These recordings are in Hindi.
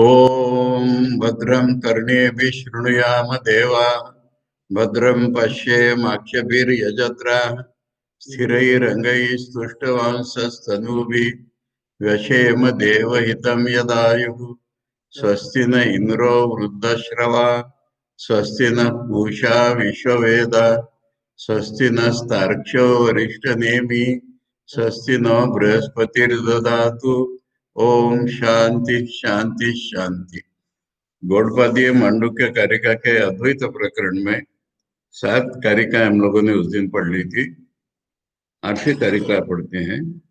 ॐ भद्रं कर्णेभिः शृणुयाम देवाः भद्रं पश्येमाक्षभिर्यजत्राः स्थिरैरङ्गैस्तुष्टवंशस्तनूभिः व्यशेम देवहितं यदायुः स्वस्ति न इन्द्रो वृद्धश्रवा स्वस्ति नः पूषा विश्ववेदाः स्वस्ति नस्तार्क्ष्यो वरिष्ठनेमिः स्वस्ति नो बृहस्पतिर्ददातु। ओम शांति शांति शांति। गौड़पादीय मांडुक्य कारिका के अद्वैत प्रकरण में 7 कारिका हम लोगों ने उस दिन पढ़ ली थी। 8वीं कारिका पढ़ते हैं।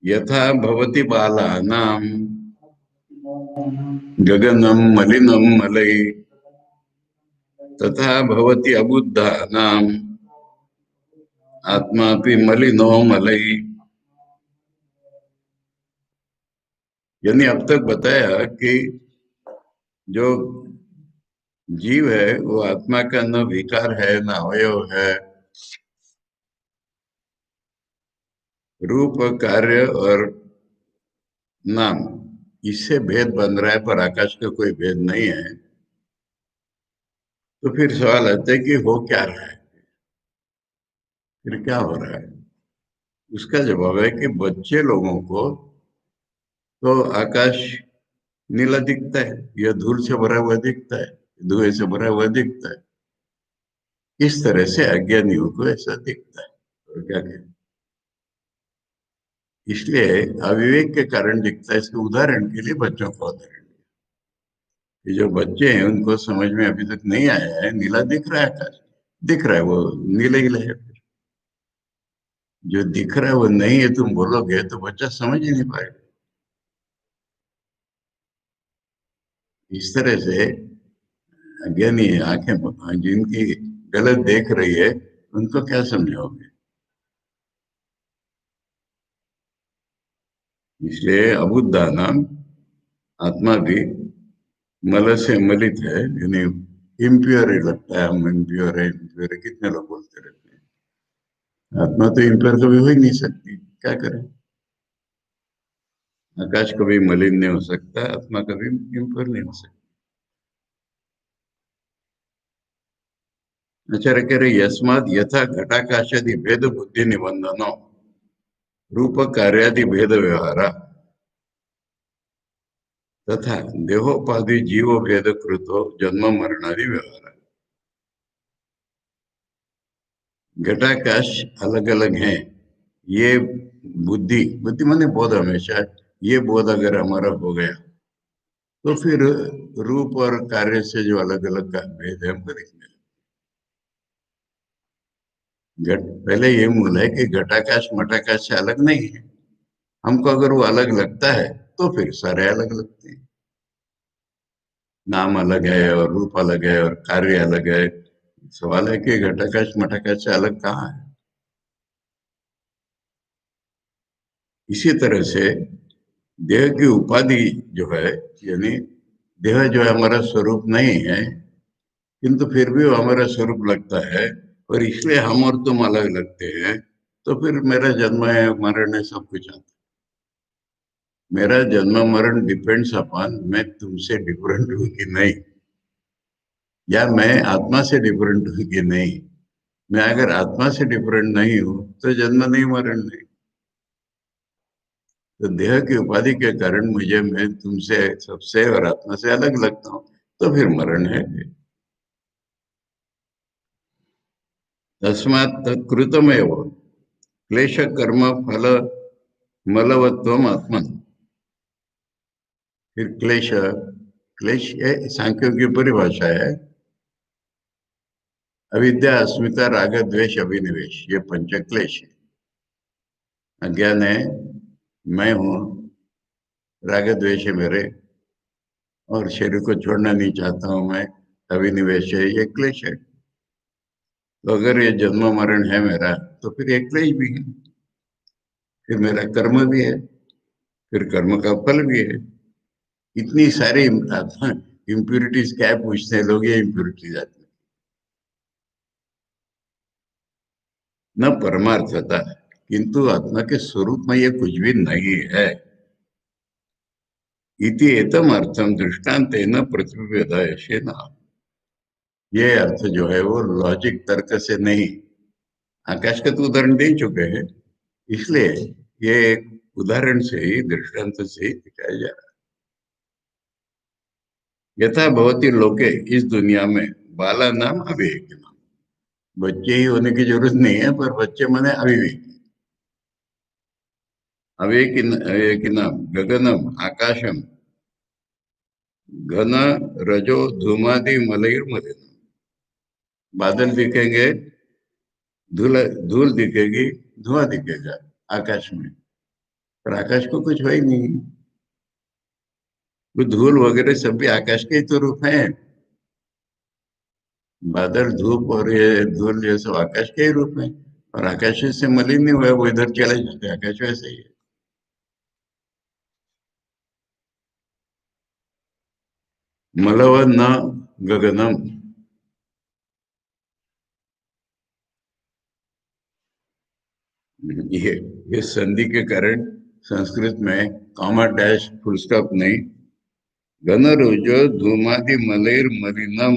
यथा भवति बालानां गगनं मलिनं मलैः तथा भवति अबुद्धानां आत्मापि मलिनो मलैः। यानी अब तक बताया कि जो जीव है वो आत्मा का न विकार है न अवयव है। रूप कार्य और नाम इससे भेद बन रहा है, पर आकाश का कोई भेद नहीं है। तो फिर सवाल आता है कि हो क्या रहा है, फिर क्या हो रहा है। उसका जवाब है कि बच्चे लोगों को तो आकाश नीला दिखता है, यह धूल से भरा हुआ दिखता है, धुएं से भरा हुआ दिखता है। इस तरह से अज्ञानियों को ऐसा दिखता है। और क्या कहें, इसलिए अविवेक के कारण दिखता है। इसके उदाहरण के लिए बच्चों का उदाहरण, ये जो बच्चे हैं उनको समझ में अभी तक नहीं आया है। नीला दिख रहा है, आकाश दिख रहा है, वो नीला ही है। जो दिख रहा है वो नहीं है तुम बोलोगे तो बच्चा समझ ही नहीं पाएगा। इस तरह से अज्ञानी आंखें जिनकी गलत देख रही है उनको क्या समझाओगे। इसलिए अबुद्धा नाम आत्मा भी मल से मलित है, यानी इम्प्योर ही लगता है। हम इम्प्योर है, इम्प्योर है, कितने लोग बोलते रहते हैं। आत्मा तो इम्प्योर कभी हो ही नहीं सकती, क्या करें। आकाश कभी मलिन नहीं हो सकता, आत्मा कभी इम्प्योर नहीं हो सकता। आचार्य कह रहे यस्माद यथा घटाकाशादि भेद बुद्धि निबंधनो रूप कार्यादि भेद व्यवहार तथा देहोपाधि जीव भेद कृतो जन्म मरणादि व्यवहार। घटाकाश अलग अलग हैं। ये बुद्धि, बुद्धि माने बोध, हमेशा ये बोध अगर हमारा हो गया तो फिर रूप और कार्य से जो अलग अलग का भेद है हमको दिखने लगे। घट पहले ये मूल है कि घटाकाश मटाकाश से अलग नहीं है। हमको अगर वो अलग लगता है तो फिर सारे अलग लगते हैं। नाम अलग है और रूप अलग है और कार्य अलग है। सवाल है कि घटाकाश मटाकाश से अलग कहाँ है। इसी तरह से देह की उपाधि जो है, यानी देह जो है हमारा स्वरूप नहीं है, किंतु फिर भी वो हमारा स्वरूप लगता है और इसलिए हम और तुम अलग लगते हैं। तो फिर मेरा जन्म है, मरण है, सब कुछ आता है। मेरा जन्म मरण डिपेंड्स अपॉन मैं तुमसे डिफरेंट हूं कि नहीं, या मैं आत्मा से डिफरेंट हूं कि नहीं। मैं अगर आत्मा से डिफरेंट नहीं हूं तो जन्म नहीं मरण नहीं। तो देह की उपाधि के कारण मुझे, मैं तुमसे सबसे और आत्मा से अलग लगता हूँ, तो फिर मरण है। तस्मात् कृतमेव क्लेश कर्म फल मलवत्वम आत्मन। फिर क्लेश, क्लेश ये सांख्यों की परिभाषा है। अविद्या अस्मिता राग द्वेष अभिनिवेश, ये पंच क्लेश है। अज्ञान है, मैं हूँ, राग द्वेष है मेरे, और शरीर को छोड़ना नहीं चाहता हूं मैं, अभिनिवेश है, ये क्लेश है। तो अगर ये जन्म मरण है मेरा तो फिर ये क्लेश भी है। फिर मेरा कर्म भी है, फिर कर्म का फल भी है। इतनी सारी इम्प्यूरिटीज क्या पूछते हैं लोग, ये इम्प्यूरिटीज आती न परमार्थता, किंतु आत्मा के स्वरूप में ये कुछ भी नहीं है। इति एतम अर्थम दृष्टांतेन प्रतिवेदयसे न। ये अर्थ जो है वो लॉजिक तर्क से नहीं, आकाश का तो उदाहरण दे ही चुके हैं, इसलिए ये एक उदाहरण से ही, दृष्टांत से ही दिखाया जा रहा है। यथा भवती लोके, इस दुनिया में, बाला नाम अविवेक नाम, बच्चे ही होने की जरूरत नहीं है, पर बच्चे माने अविवेक। अविवेकी नाम गगनम आकाशम घन रजो धूमादि मलैर मलिनम। बादल दिखेंगे, धूल धूल दिखेगी, धुआं दिखेगा आकाश में, पर आकाश को कुछ हो ही नहीं। वो धूल वगैरह सब भी आकाश के ही तो रूप है। बादल, धूप और ये धूल, ये सब आकाश के ही रूप में, और आकाश से मलिन नहीं हुआ, वो इधर चले जाते, आकाश वैसे ही है। मलव न गगनम, ये ये संधि के कारण संस्कृत में कॉमा डैश फुल स्टॉप नहीं, घन रुजो धूमादि मलेर मलिनम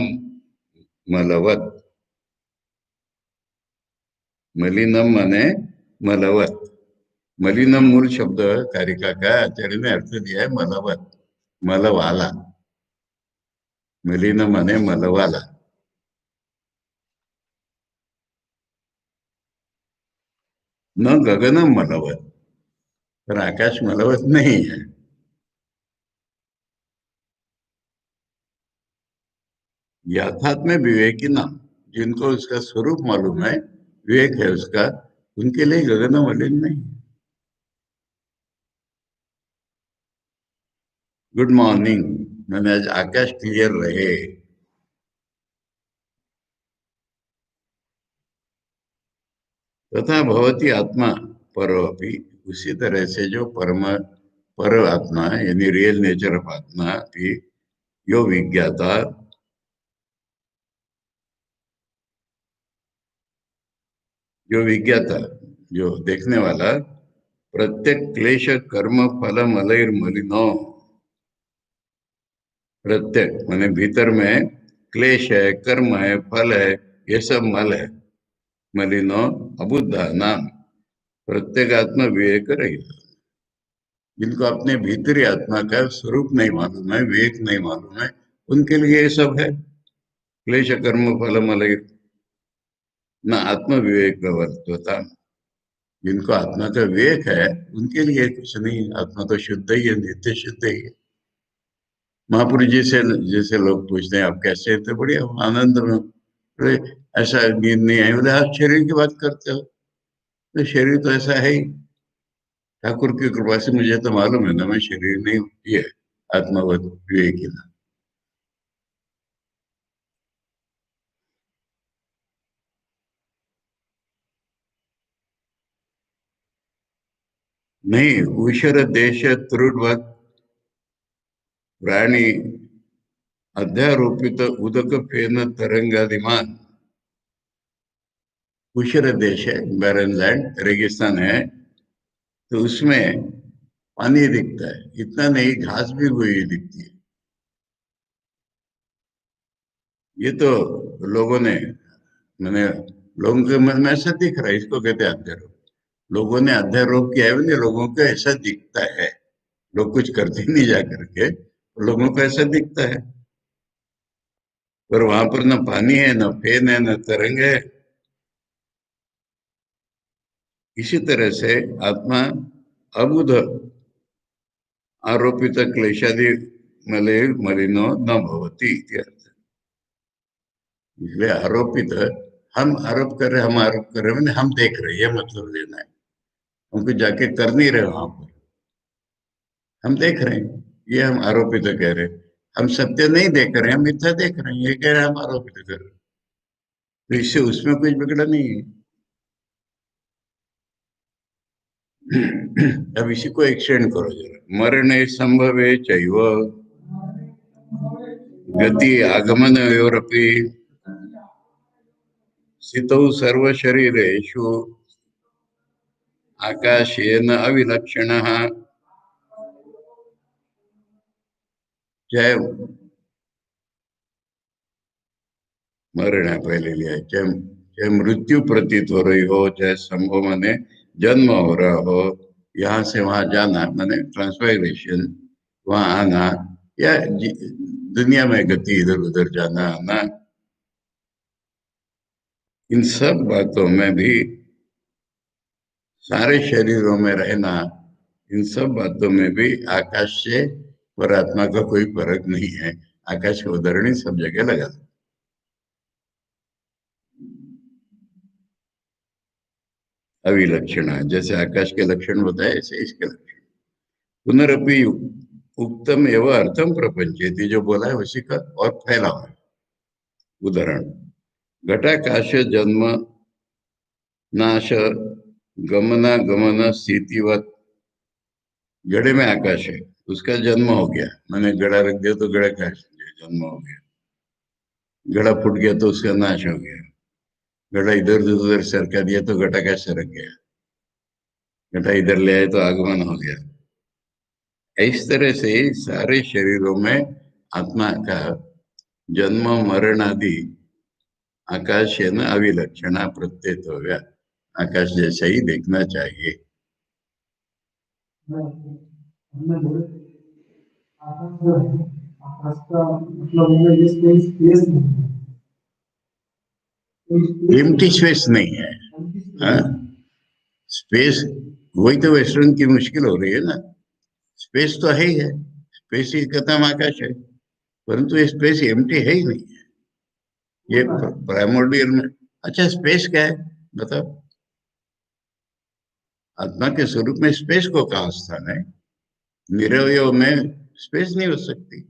मलवत। मलिनम माने मलवत। मलिनम मूल शब्द कारिका का आचार्य ने अर्थ दिया है मलवत, मलवाला। मलिन माने मलवाला। न गगनम मलवत, पर आकाश मलवत नहीं है। यथार्थ में विवेकी नाम, जिनको उसका स्वरूप मालूम है, विवेक है उसका, उनके लिए गगन मलिन नहीं। गुड मॉर्निंग, मैंने आज आकाश क्लियर रहे। तथा भवती आत्मा परो भी, उसी तरह से जो परम पर आत्मा यानी रियल नेचर ऑफ आत्मा भी, यो विज्ञाता, जो विज्ञाता, जो देखने वाला, प्रत्येक क्लेश कर्म फल मलैर मलिनो। प्रत्येक माने भीतर में क्लेश है, कर्म है, फल है, ये सब मल है। मलिनो अबुद्धा नाम, प्रत्येक आत्मा विवेक रहित, जिनको अपने भीतरी आत्मा का स्वरूप नहीं मालूम है, विवेक नहीं मालूम है, उनके लिए ये सब है, क्लेश कर्म फल मल, न आत्म विवेक वर्तता। जिनको आत्मा का विवेक है, उनके लिए कुछ नहीं, आत्मा तो शुद्ध ही है, नित्य शुद्ध ही है। महापुरुष जी से जैसे लोग पूछते हैं आप कैसे हैं, तो बढ़िया आनंद में। बोले, ऐसा नींद नहीं आई? बोले आप शरीर की बात करते हो, तो शरीर तो ऐसा है ही, ठाकुर की कृपा से मुझे तो मालूम है ना, मैं शरीर नहीं हूँ, ये आत्मावत विवेक ही ना। नहीं, ऊषर देश त्रुडवत प्राणी अध्यारोपित उदक फेन तरंगादिमान। ऊषर देश है, बैरन लैंड, रेगिस्तान है, तो उसमें पानी दिखता है, इतना नहीं, घास भी हुई दिखती है। ये तो लोगों ने, मैंने, लोगों के मन में ऐसा दिख रहा है, इसको कहते हैं अध्यारोप। लोगों ने अध्यारोप किया है, बोले लोगों को ऐसा दिखता है, लोग कुछ करते नहीं जा करके, लोगों को ऐसा दिखता है, पर वहां पर न पानी है, न फेन है, न तरंग है। इसी तरह से आत्मा अबुध आरोपित क्लेशादि मले मलिनो न भवती इत्यर्थ। इसलिए आरोपित, हम आरोप कर रहे, हम आरोप कर रहे हैं, हम देख रहे हैं, ये मतलब लेना है। हमको जाके कर नहीं रहे वहां पर, हम देख रहे हैं, ये हम आरोपित कह रहे हैं। हम सत्य नहीं देख रहे हैं, हम मिथ्या देख रहे हैं, ये कह रहे हैं हम आरोपित कर रहे हैं। तो इससे उसमें कुछ बिगड़ा नहीं है। अब इसी को एक्सटेंड करो जरा, मरणे संभवे चैव गति आगमनयोरपि स्थितौ सर्वशरीरेषु आकाशेन अविलक्षणः। चाहे मरण है पहले लिया है, चाहे चाहे मृत्यु प्रतीत हो रही हो, चाहे संभव माने जन्म हो रहा हो, यहाँ से वहां जाना माने ट्रांसफाइग्रेशन, वहां आना, या दुनिया में गति इधर उधर जाना आना, इन सब बातों में भी, सारे शरीरों में रहना, इन सब बातों में भी आकाश से परमात्मा का कोई फर्क नहीं है। आकाश का उदाहरण ही सब जगह लगा। अविलक्षण, जैसे आकाश के लक्षण बताए ऐसे इसके लक्षण। पुनरअपि उक्तम एवं अर्थम प्रपंच, जो बोला है उसी का और फैला है उदाहरण। घटाकाश जन्म नाश गमना गमन स्थितिवत, घड़े में आकाश है, उसका जन्म हो गया, मैंने घड़ा रख दिया तो घड़ा का जन्म हो गया, घड़ा फूट गया तो उसका नाश हो गया, घड़ा इधर उधर सरका दिया तो घटा का सरक गया, घटा इधर ले आए तो आगमन हो गया। इस तरह से सारे शरीरों में आत्मा का जन्म मरण आदि आकाश है न अविलक्षणा प्रत्येत हो गया, आकाश जैसा ही देखना चाहिए। हमने बोले आकाश जो है, आकाश का मतलब होगा ये कोई स्पेस नहीं है, कोई स्पेस एम्प्टी नहीं स्पेस नहीं है। है। हाँ? स्पेस, वही तो वेस्टर्न की मुश्किल हो रही है ना। स्पेस तो है ही है, स्पेस ही खत्म आकाश है, परंतु ये स्पेस एम्प्टी है ही नहीं है, ये प्राइमोर्डियल में। अच्छा स्पेस क्या है बताओ? आत्मा के स्वरूप में स्पेस को कहाँ स्थान है? निरवय में स्पेस नहीं हो सकती।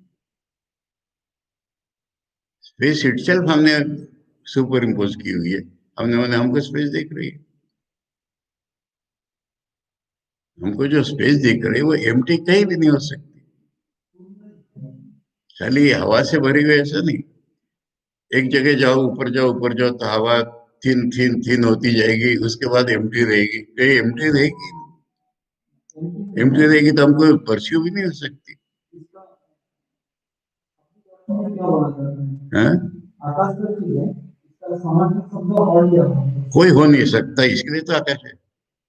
स्पेस इटसेल्फ हमने सुपर इम्पोज की हुई है, हमने मैंने हमको स्पेस दिख रही है। हमको जो स्पेस दिख रही है वो एम्प्टी कहीं भी नहीं हो सकती। खाली हवा से भरी हुई ऐसा नहीं। एक जगह जाओ, ऊपर जाओ, ऊपर जाओ तो हवा थिन थिन थिन होती जाएगी, उसके बाद एम्प्टी रहेगी, कहीं एम्प्टी रहेगी? एम्प्टी रहेगी तो हमको परस्यू भी नहीं हो सकती। क्या बोला जाता है, हाँ? आकाश तो ठीक है, इसका समानार्थक शब्द और क्या होगा? कोई हो नहीं सकता, इसके लिए तो आकाश है।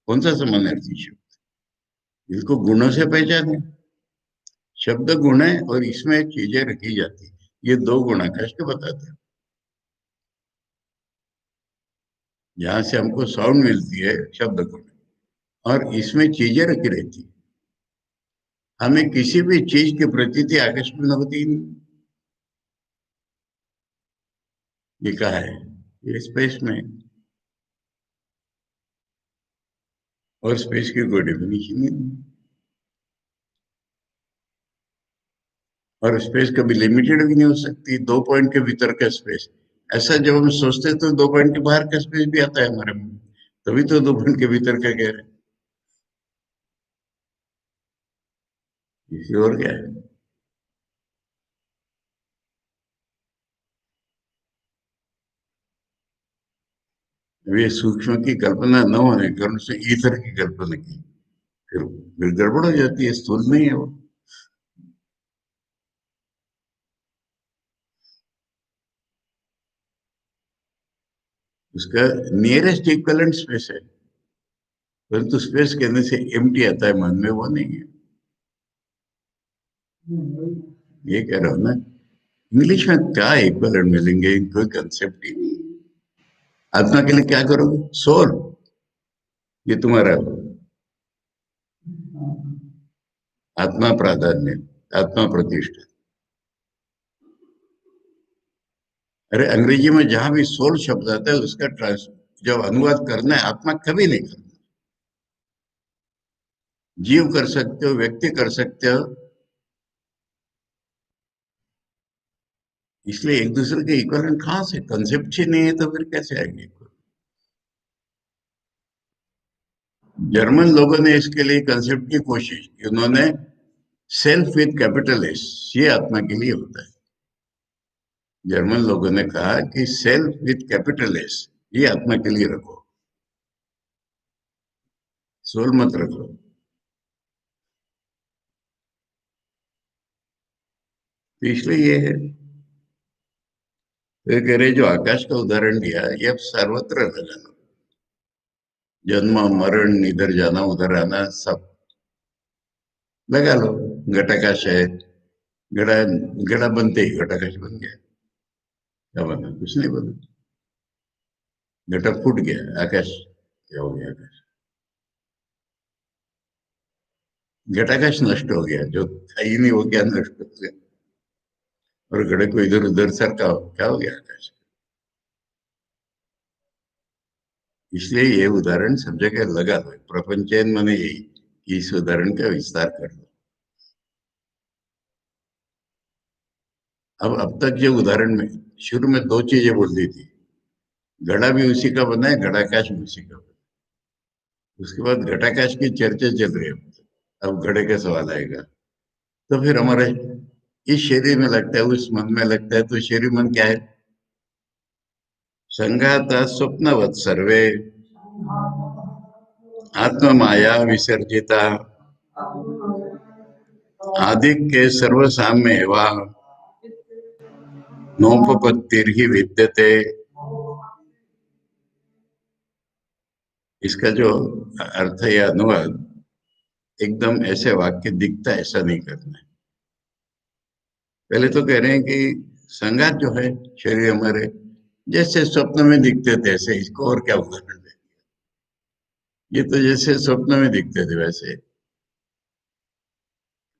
कौन सा समानार्थी शब्द? इसको गुणों से पहचाने। शब्द गुण है और इसमें चीजें रखी जाती है, ये दो गुण आकाश के बताते हैं। जहां से हमको साउंड मिलती है शब्द गुण, और इसमें चीजें रखी रहती है। हमें किसी भी चीज की प्रतीति आकाश में न होती ही नहीं। ये कहा है, ये स्पेस में, और स्पेस की कोई डेफिनेशन नहीं। और स्पेस कभी लिमिटेड भी नहीं हो सकती, दो पॉइंट के भीतर का स्पेस। ऐसा जब हम सोचते हैं तो दो पॉइंट के बाहर का स्पेस भी आता है हमारे में, तभी तो दो पॉइंट के भीतर का कह रहे हैं। इसी और क्या है? वे सूक्ष्म की कल्पना न होने के कारण से ईथर की कल्पना की, फिर गड़बड़ हो जाती है, स्थूल नहीं है वो। उसका नियरेस्ट इक्वलेंट स्पेस है, परंतु स्पेस कहने से एम्प्टी आता है मन में, वो नहीं है। ये कह रहा हूं ना, इंग्लिश में क्या इक्वलेंट मिलेंगे, कोई कंसेप्ट ही नहीं। आत्मा के लिए क्या करोगे? सोल, ये तुम्हारा आत्मा प्राधान्य, आत्मा प्रतिष्ठा। अरे अंग्रेजी में जहां भी सोल शब्द आता है उसका ट्रांस जब अनुवाद करना है, आत्मा कभी नहीं करना। जीव कर सकते हो, व्यक्ति कर सकते हो, इसलिए एक दूसरे के इक्वलेंट कहां से? कंसेप्ट ही नहीं है तो फिर कैसे आएंगे? जर्मन लोगों ने इसके लिए कंसेप्ट की कोशिश की, उन्होंने सेल्फ विद कैपिटल एस, ये आत्मा के लिए होता है। जर्मन लोगों ने कहा कि सेल्फ विद कैपिटल एस, ये आत्मा के लिए रखो, सोल मत रखो। तो इसलिए ये है, तो ये कह रहे जो आकाश का उदाहरण दिया ये अब सर्वत्र लगाना, जन्म मरण, इधर जाना उधर आना, सब लगा लो। घटाकाश है, घड़ा, घड़ा बनते ही घटाकाश बन गया। क्या बना? कुछ नहीं बना। घटा फूट गया, आकाश क्या हो गया? आकाश, घटाकाश नष्ट हो गया, जो था ही नहीं वो क्या नष्ट हो गया। और घड़े को इधर उधर सरका, क्या हो गया? आकाश। इसलिए ये उदाहरण सब जगह लगा दो, प्रपंचयन माने यही कि इस उदाहरण का विस्तार कर दो। अब तक जो उदाहरण में शुरू में दो चीजें बोल दी थी, घड़ा भी उसी का बना है, घड़ाकाश भी उसी का बना है। उसके बाद घटाकाश की चर्चा चल रही है, अब घड़े का सवाल आएगा। तो फिर हमारे इस शरीर में लगता है, उस मन में लगता है, तो शरीर मन क्या है? संघाता स्वप्नवत सर्वे, आत्म माया विसर्जिता, आदिक्य सर्व साम्य वा, नोपपत्तिर्हि विद्यते। इसका जो अर्थ या अनुवाद एकदम ऐसे वाक्य दिखता है ऐसा नहीं करना है। पहले तो कह रहे हैं कि संगात जो है, शरीर हमारे जैसे स्वप्न में दिखते थे ऐसे, इसको और क्या उदाहरण दे? ये तो जैसे स्वप्न में दिखते थे वैसे,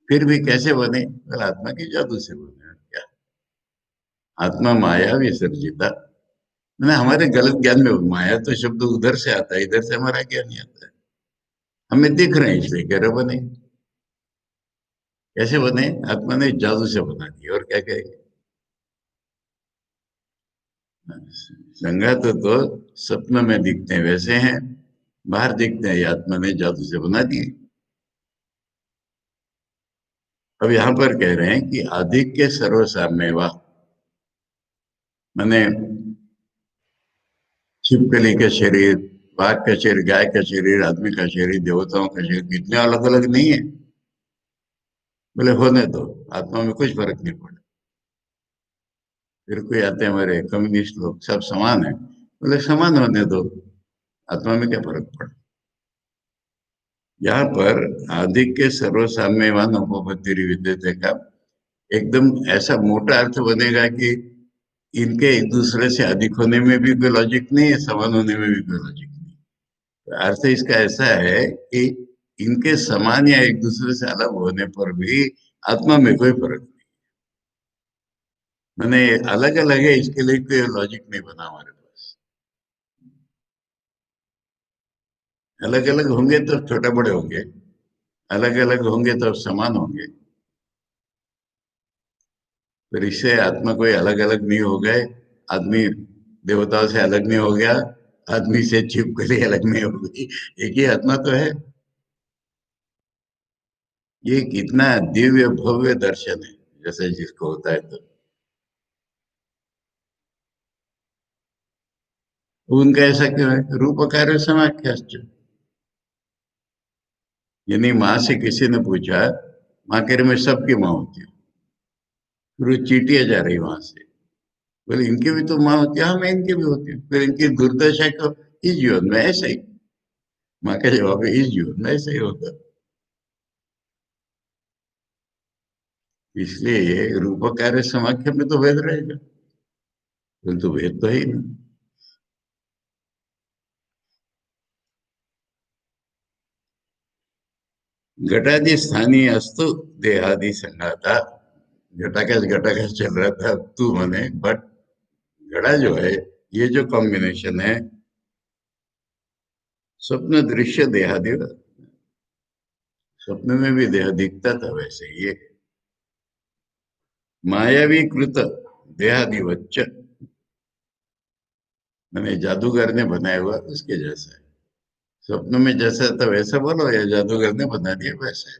फिर भी कैसे बने? बोले आत्मा की जादू से बने। क्या? आत्मा माया विसर्जिता, मैंने हमारे गलत ज्ञान में माया तो शब्द उधर से आता है, इधर से हमारा ज्ञान नहीं आता है। हमें दिख रहे हैं इसलिए कह रहे बने। कैसे बने? आत्मा ने जादू से बना दिया, और क्या कहेंगे? संगात तो सपने में दिखते हैं वैसे हैं, बाहर दिखते हैं, ये आत्मा ने जादू से बना दिए। अब यहां पर कह रहे हैं कि आधिक्य सर्वसाम्यवा, माने छिपकली का शरीर, बाघ का शरीर, गाय का शरीर, आदमी का शरीर, देवताओं का शरीर, कितने अलग अलग नहीं है। बोले होने दो, आत्मा में कुछ फर्क नहीं पड़ा। फिर कोई आते हैं हमारे कम्युनिस्ट लोग, सब समान है। बोले समान होने दो, आत्मा में क्या फर्क पड़ा? यहाँ पर आधिक्य सर्वसाम्यवान उपपत्ति विद्यते का एकदम ऐसा मोटा अर्थ बनेगा कि इनके एक दूसरे से अधिक होने में भी कोई लॉजिक नहीं है, समान होने में भी कोई लॉजिक नहीं। तो अर्थ इसका ऐसा है कि इनके समान या एक दूसरे से अलग होने पर भी आत्मा में कोई फर्क नहीं। मैंने अलग अलग है इसके लिए कोई लॉजिक नहीं बना हमारे पास। अलग अलग होंगे तो छोटे बड़े होंगे, अलग अलग होंगे तो समान होंगे। फिर इससे आत्मा कोई अलग अलग नहीं हो गए, आदमी देवताओं से अलग नहीं हो गया, आदमी से छिपकली अलग नहीं हो गई, एक ही आत्मा तो है। ये कितना दिव्य भव्य दर्शन है, जैसे जिसको होता है तो उनका ऐसा क्यों है? रूप कार्य समाख्याश्च, यानी माँ से किसी ने पूछा, माँ कह रही मैं सबकी माँ होती हूँ। फिर वो चीटियां जा रही वहां से, बोले इनकी भी तो माँ होती है। हाँ मैं इनकी भी होती हूँ। फिर इनकी दुर्दशा को इस जीवन में ऐसे ही, माँ का जवाब है इस जीवन में ऐसे ही होगा। इसलिए ये रूप कार्य समाख्या में तो भेद रहेगा, परंतु भेद तो ही नहीं। घटादि स्थानीय अस्तु देहादि संघाता, घटाकाश घटाकाश चल रहा था, तू मने बट घड़ा जो है, ये जो कॉम्बिनेशन है, स्वप्न दृश्य देहादि, स्वप्न में भी देह दिखता था वैसे ये मायावी कृत देहादि वच्च, मैंने जादूगर ने बनाया हुआ उसके जैसा है। स्वप्न में जैसा था वैसा बोलो, या जादूगर ने बना दिया वैसा है।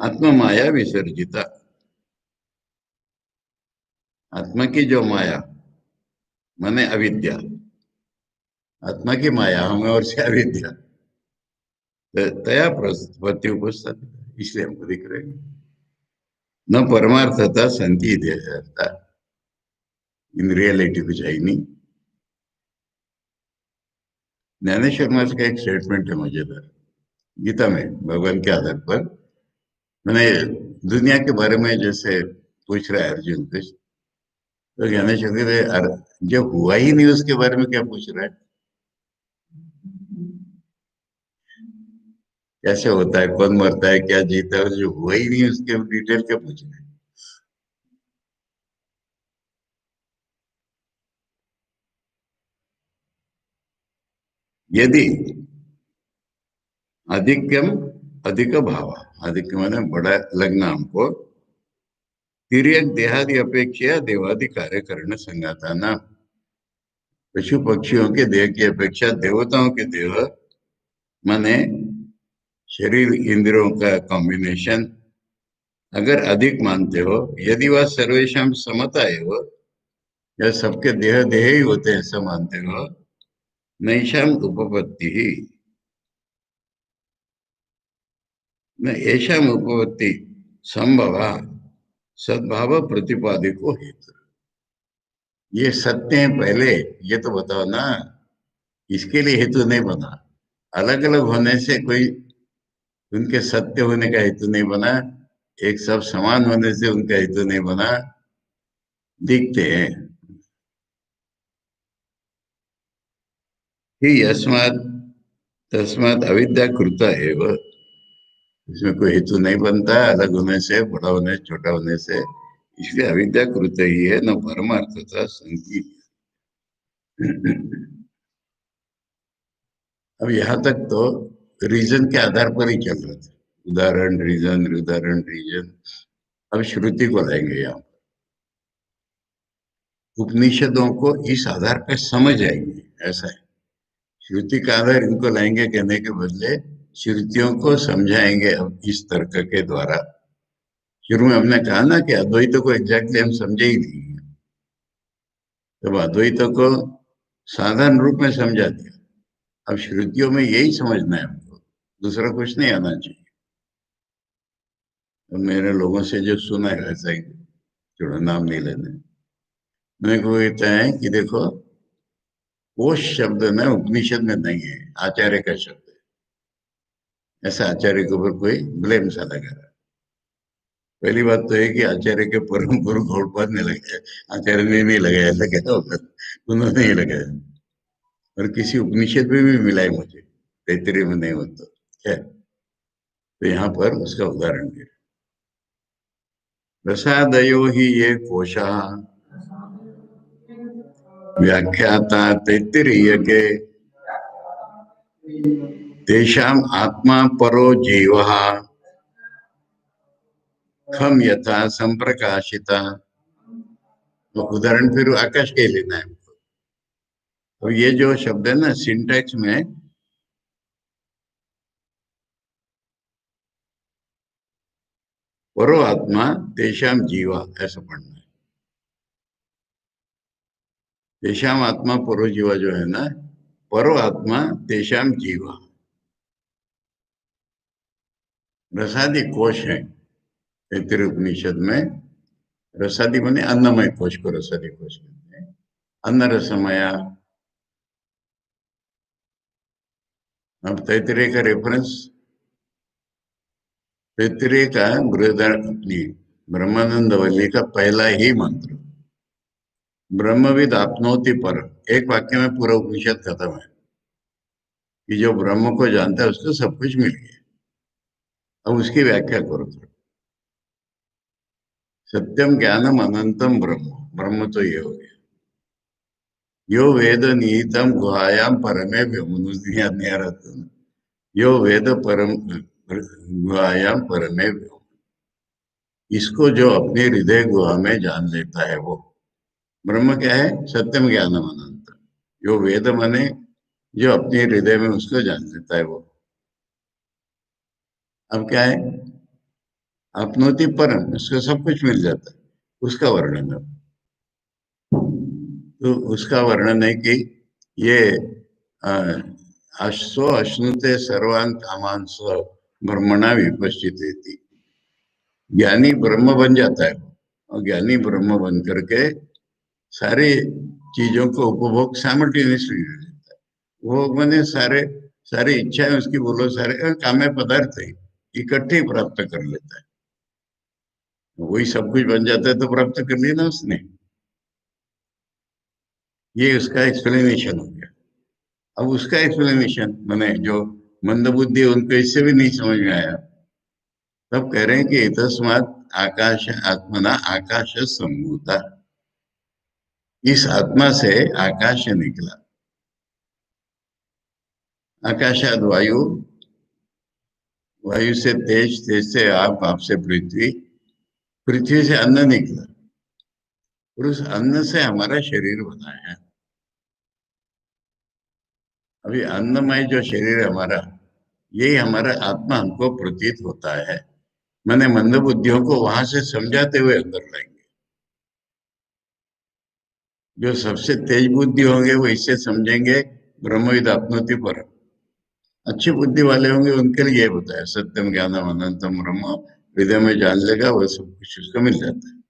आत्मा माया विसर्जिता, आत्मा की जो माया माने अविद्या, आत्मा की माया हमें और से अविद्या तया प्रति उपस्थित, इसलिए हमको दिख रहे हैं। न परमार्थता संति देहता, इन रियलिटी कुछ है ही नहीं। ज्ञानेश्वर महाराज का एक स्टेटमेंट है मजेदार, गीता में भगवान के आधार पर। मैंने दुनिया के बारे में जैसे पूछ रहा है अर्जुन कुछ, तो ज्ञानेश्वर कहते हैं, जो हुआ ही नहीं उसके बारे में क्या पूछ रहा है, कैसे होता है, कौन मरता है, क्या जीता है, जो हुआ ही नहीं उसके डिटेल क्या पूछ रहे हैं। यदि अधिक्यम अधिक भाव, अधिक माने बड़ा लगना हमको, तिर्यक देहादि अपेक्षा देवादि कार्य करने संगाता ना, पशु पक्षियों के देह की अपेक्षा देवताओं के देह माने शरीर इंद्रियों का कॉम्बिनेशन अगर अधिक मानते हो, यदि वह सर्वेशम समता है वो, या सबके देह देह ही होते हैं ऐसा मानते हो, नैषाम उपपत्ति ही न ऐशाम उपपत्ति संभव सद्भाव प्रतिपादिको हेतु। ये सत्य है पहले, ये तो बताओ ना, इसके लिए हेतु नहीं बना। अलग अलग होने से कोई उनके सत्य होने का हेतु नहीं बना, एक सब समान होने से उनका हेतु नहीं बना, दिखते हैं कि यस्मात् तस्मात् अविद्या कृता है वह, इसमें कोई हेतु नहीं बनता है अलग होने से, बड़ा होने से, छोटा होने से, इसलिए अविद्या कृत ही है, न परमार्थता संकी। अब यहाँ तक तो रीजन के आधार पर ही चल रहे थे, उदाहरण रीजन उदाहरण रीजन। अब श्रुति को लाएंगे यहाँ, उपनिषदों को इस आधार पर समझ आएंगे, ऐसा है। श्रुति का आधार इनको लाएंगे कहने के बदले श्रुतियों को समझाएंगे अब इस तर्क के द्वारा। शुरू में हमने कहा ना कि अद्वैत को एग्जैक्टली हम समझे ही नहीं है, तब अद्वैत को साधारण रूप में समझा दिया। अब श्रुतियों में यही समझना है हमको, दूसरा कुछ नहीं आना चाहिए। तो मेरे लोगों से जो सुना है वैसा ही, छोड़ो नाम नहीं लेने। मेरे को कहता है कि देखो, वो शब्द ना उपनिषद में नहीं है, आचार्य का शब्द है, ऐसा आचार्य के ऊपर कोई ब्लेम सा लगा रहा है। पहली बात तो है कि आचार्य के परम गुरु गौड़पाद ने लगाया, आचार्य ने नहीं लगाया, ऐसा क्या होगा, उन्होंने ही लगाया। और किसी उपनिषद में भी मिला है मुझे, तैतरीय में नहीं होता। खैर, तो यहाँ पर उसका उदाहरण दे, प्रसादयो ही ये कोशा व्याख्याता तैत्तिरीय के, तेषाम आत्मा परो जीवः खम यथा संप्रकाशिता। तो उदाहरण फिर आकाश के लेना है। तो ये जो शब्द है ना सिंटैक्स में, परो आत्मा तेषाम जीवा ऐसा पढ़ना है। तेषाम आत्मा परो जीवा जो है ना, परो आत्मा तेषाम जीवा, रसादी कोश है तैत्तिरीय उपनिषद में। रसादी माने अन्नमय कोश को रसादी कोश कहते हैं। अन्न रसमया। अब तैत्तिरीय का रेफरेंस, तैत्तिरीय का ब्रह्मानंद वल्ली का पहला ही मंत्र, ब्रह्मविद आपनोति पर, एक वाक्य में पूरा उपनिषद खत्म है कि जो ब्रह्म को जानता है उसको सब कुछ मिल गया। अब उसकी व्याख्या करो थोड़ा। सत्यम ज्ञानम अनंतम ब्रह्म, ब्रह्म तो ये हो गया। यो वेद निहितम गुहायाम परमे व्योमनुस, याद नहीं आ रहा था ना? यो वेद परम गुहायाम परमे व्योम, इसको जो अपने हृदय गुहा में जान लेता है वो ब्रह्म क्या है, सत्यम ज्ञानम अनंत। यो वेद माने जो अपने हृदय में उसको जान लेता है वो। अब क्या है, अपनोति परम, उसको सब कुछ मिल जाता है, उसका वर्णन है। तो उसका वर्णन है कि ये अश्सो अश्नुते सर्वान् कामान् स ब्रह्मणा विपश्चितेति। ज्ञानी ब्रह्म बन जाता है, और ज्ञानी ब्रह्म बन करके सारे चीजों को उपभोग साइमल्टेनियसली लेता है। वो मैंने सारे सारी इच्छाएं उसकी बोलो, सारे काम्य पदार्थ है इकट्ठे ही प्राप्त कर लेता है। वही सब कुछ बन जाता है तो प्राप्त कर लिया ना उसने। ये उसका एक्सप्लेनेशन हो गया। अब उसका एक्सप्लेनेशन मैंने जो मंदबुद्धि उनको इससे भी नहीं समझ में आया, तब कह रहे हैं कि तस्मात आकाश आत्मना आकाश संभूता, इस आत्मा से आकाश निकला। आकाशाद वायु, वायु से तेज, तेज से आप से पृथ्वी, पृथ्वी से अन्न निकला, और उस अन्न से हमारा शरीर बना है। अभी अन्नमय जो शरीर है हमारा, यही हमारा आत्मा हमको प्रतीत होता है। मैंने मंद बुद्धियों को वहां से समझाते हुए अंदर लाएंगे। जो सबसे तेज बुद्धि होंगे वो इससे समझेंगे ब्रह्मविद आत्मति पर। अच्छी बुद्धि वाले होंगे उनके लिए ये बताया सत्यम ज्ञानम अनंतम ब्रह्म, हृदय में जान लेगा वो सब कुछ उसको मिल जाता है।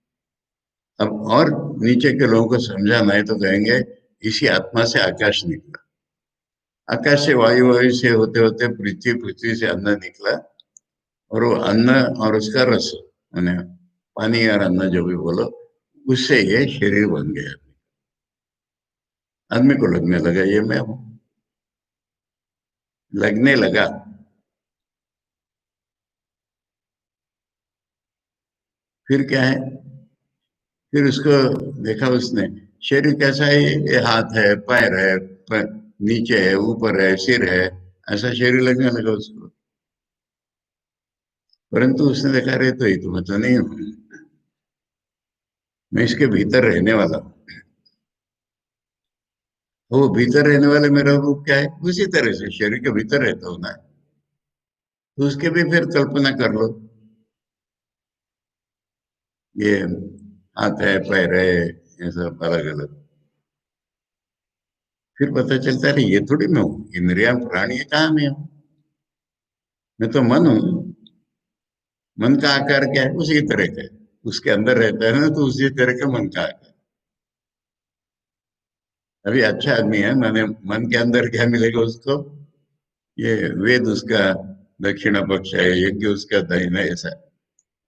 अब और नीचे के लोगों को समझाना है तो कहेंगे इसी आत्मा से आकाश निकला, आकाश से वायु, वायु से होते होते पृथ्वी, पृथ्वी से अन्न निकला, और वो अन्न और उसका रस मैंने पानी और अन्न जो भी बोलो, उससे ये शरीर बन गया। आदमी को लगने लगा ये मैं हूं, लगने लगा। फिर क्या है, फिर उसको देखा उसने शरीर कैसा है, ये हाथ है, पैर है, नीचे है, ऊपर है, सिर है, ऐसा शरीर लगने लगा उसको। परंतु उसने देखा रे तो ये तो मैं तो नहीं हूं, मैं इसके भीतर रहने वाला हूँ। तो वो भीतर रहने वाले मेरा रूप क्या है, उसी तरह से शरीर के भीतर रहता हूं ना, तो उसके भी फिर कल्पना कर लो। ये हाथ है, पैर है, ये सब अलग अलग। फिर पता चलता है ये थोड़ी मैं हूँ, इंद्रिया प्राणी है, कहाँ मैं हूँ, मैं तो मन हूँ। मन का आकार क्या है, उसी तरह का है, उसके अंदर रहता है ना, तो उसी तरह का मन का आकार। अभी अच्छा आदमी है, मैंने मन के अंदर क्या मिलेगा उसको, ये वेद उसका दक्षिणा पक्ष है, यज्ञ उसका दाहिना, ऐसा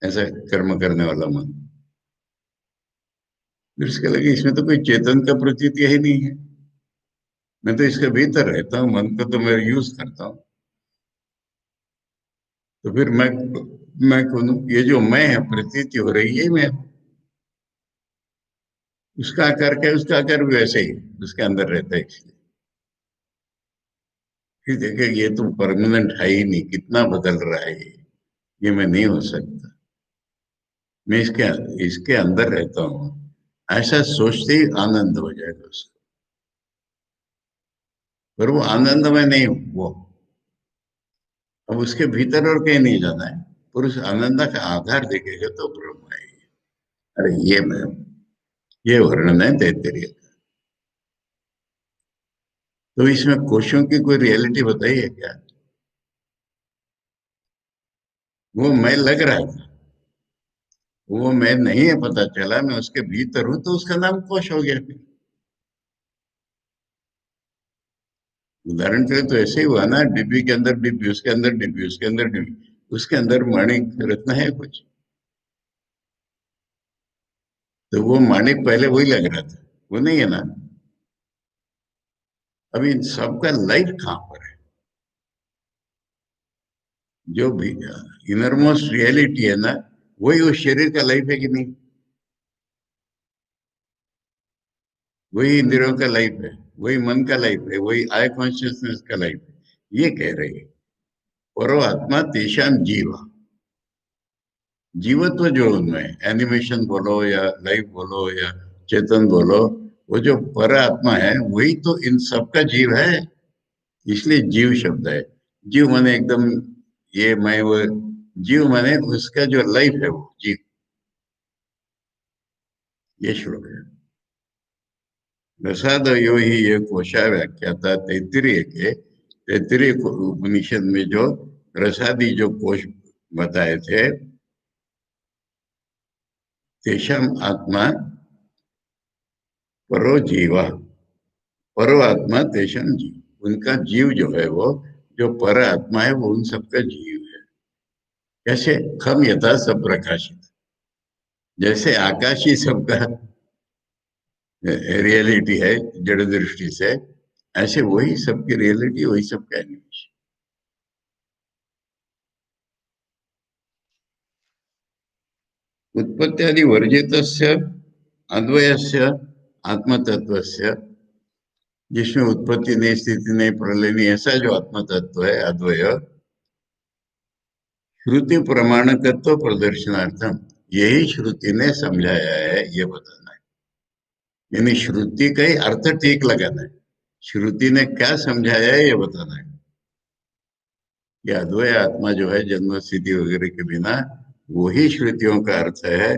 ऐसा कर्म करने वाला मन। फिर उसके लगे इसमें तो कोई चेतन का प्रतीत यही नहीं है, मैं तो इसके भीतर रहता हूँ, मन को तो मैं यूज करता हूँ। तो फिर मैं कौन हूँ, ये जो मैं है प्रतीति हो रही है मैं हूँ। उसका आकार क्या है, उसका आकार भी वैसे ही उसके अंदर रहता है इसलिए। फिर देखे ये तो परमानेंट है ही नहीं, कितना बदल रहा है ये मैं नहीं हो सकता, मैं इसके इसके अंदर रहता हूँ, ऐसा सोचते ही आनंद हो जाएगा उसको। पर वो आनंद में नहीं हूँ वो, अब उसके भीतर और कहीं नहीं जाना है, पर उस आनंद का आधार देखेगा तो ब्रह्म है ये। अरे ये मैं हूँ। ये वर्णन है तैत्तिरीय का। तो इसमें कोशों की कोई रियलिटी बताइए क्या, वो मैं लग रहा था, वो मैं नहीं है पता चला, मैं उसके भीतर हूं, तो उसका नाम कोश हो गया फिर। उदाहरण के लिए तो ऐसे ही हुआ ना, डिब्बी के अंदर डिब्बी, उसके अंदर डिब्बी, उसके अंदर डिब्बी, उसके अंदर माणिक रत्न है कुछ, तो वो माणिक पहले वही लग रहा था, वो नहीं है ना। अभी इन सबका लाइफ कहाँ पर है, जो भी इनरमोस्ट रियलिटी है ना, वही उस शरीर का लाइफ है कि नहीं, वही इंद्रियों का लाइफ है, वही मन का लाइफ है, वही आई कॉन्शियसनेस का लाइफ है, ये कह रहे हैं। परो आत्मा तेषाम जीवा, जीवत्व जो उनमें, एनिमेशन बोलो या लाइफ बोलो या चेतन बोलो, वो जो पर आत्मा है वही तो इन सबका जीव है, इसलिए जीव शब्द है। जीव माने एकदम, ये मैं वो, जीव माने उसका जो लाइफ है वो जीव। ये श्लोक है। रसादयो ही ये कोशा व्याख्याता तैत्तिरीय उपनिषद में जो रसादी जो कोश बताए थे, तेषाम आत्मा परो जीवा, परो आत्मा तेषाम जीव, उनका जीव जो है वो जो पर आत्मा है वो उन सबका जीव है। कैसे? खम यथा सब प्रकाशित, जैसे आकाश ही सबका रियलिटी है जड़ दृष्टि से, ऐसे वही सबकी रियलिटी, वही सबका एनिमेशन। उत्पत्त्यादि वर्जितस्य अद्वयस्य आत्मतत्वस्य, जिसमें उत्पत्ति नहीं, स्थिति नहीं, प्रलय नहीं, ऐसा जो आत्म तत्व है अद्वय, श्रुति प्रमाणकत्व प्रदर्शनार्थम, यही श्रुति ने समझाया है, ये बताना है। यानी श्रुति का ही अर्थ ठीक लगाना है, श्रुति ने क्या समझाया है ये बताना है। ये अद्वय आत्मा जो है जन्म स्थिति वगैरह के बिना, वही श्रुतियों का अर्थ है।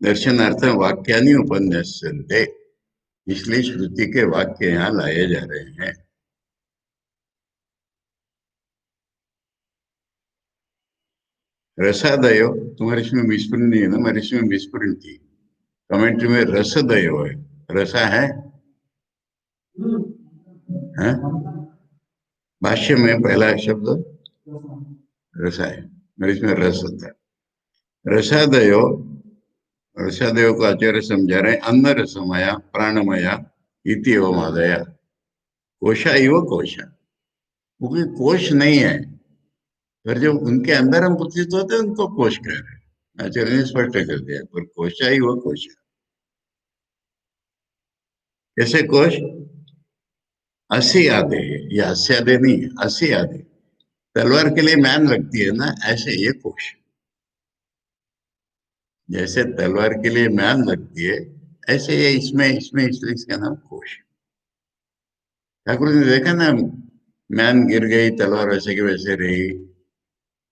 दर्शनार्थम वाक्यानि उपन्यास्यन्ते, इसलिए श्रुति के वाक्य यहाँ लाए जा रहे हैं। रसादयो, तुम्हारे इसमें मिसप्रिंट नहीं है ना, मेरे इसमें मिसप्रिंट थी। कमेंट्री में रसदयो है, रसा है, हैं? भाष्य में पहला शब्द रसा है, मेरे इसमें रस होता है। रसादयो, रसादयो को आचार्य समझा रहे हैं, अन्न रसमया प्राणमया इति एवं आदया, कोशा इव कोशा, वो कोई कोश नहीं है, पर जो उनके अंदर हम प्रतीत होते हैं उनको कोश कह रहे हैं। आचार्य ने स्पष्ट कर दिया, पर कोशा ही वो कोशा। कैसे कोश? अस्सी आधे, ये अस्सी आधे नहीं है, अस्सी आधे, तलवार के लिए मैन लगती है ना, ऐसे ये कोश, जैसे तलवार के लिए मैन लगती है, ऐसे ये इसमें इसमें इसलिए इसका नाम कोश। ठाकुर ने देखा ना, मैन गिर गई, तलवार वैसे की वैसे रही,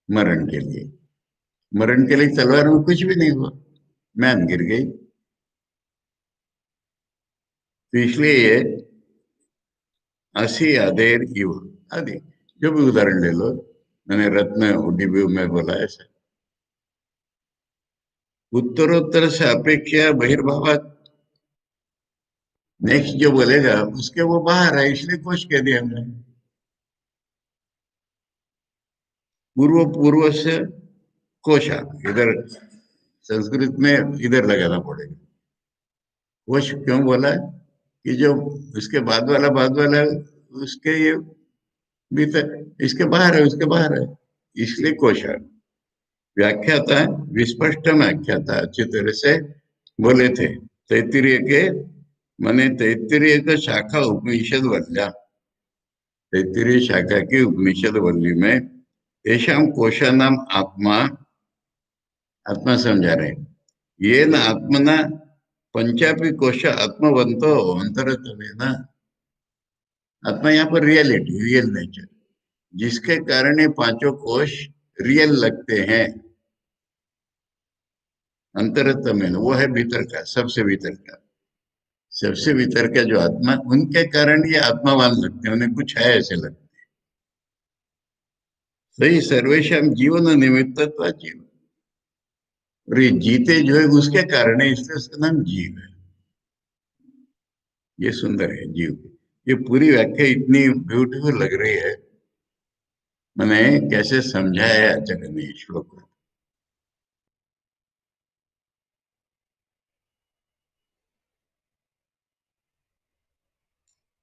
मरण के लिए, मरण के लिए तलवार में कुछ भी नहीं हुआ, मैन गिर गई। तो इसलिए ये असी अधेर इव आदि, जो भी उदाहरण ले लो, मैंने रत्न डिब्यू में बोला ऐसे। उत्तरोत्तर से अपेक्षा बहिर्भाव, नेक्स्ट जो बोलेगा उसके वो बाहर है, इसलिए कोश कह दिया हमने। पूर्व पूर्व से कोशा, इधर संस्कृत में इधर लगाना पड़ेगा। कोश क्यों बोला है? कि जो उसके बाद वाला उसके ये भीतर, इसके बाहर है, उसके बाहर है, इसलिए कोशा। व्याख्याता विस्पष्ट व्याख्याता अच्छी तरह से बोले थे। तैत्तिरीय के माने तैत्तिरीय का शाखा उपनिषद वल्या, तैत्तिरीय शाखा की उपनिषद वल्ली में तेषाम कोशा नाम आत्मा, आत्मा समझा रहे, ये न आत्मना पंचापी कोश आत्मवंतो अंतरत्वेन, आत्मा यहाँ पर रियलिटी, रियल नेचर, जिसके कारण ये पांचों कोश रियल लगते हैं। अंतरत्व में वो है भीतर का, सबसे भीतर का, सबसे भीतर का जो आत्मा, उनके कारण ये आत्मावान लगते हैं, उन्हें कुछ है ऐसे लगते हैं। सही सर्वेशम जीवन निमित्तत्व जीव, और ये जीते जो है उसके कारण है, इसलिए उसका नाम जीव है। ये सुंदर है जीव। ये पूरी व्याख्या इतनी ब्यूटीफुल लग रही है, मैंने कैसे समझाया है आचार्य ने श्लोक को।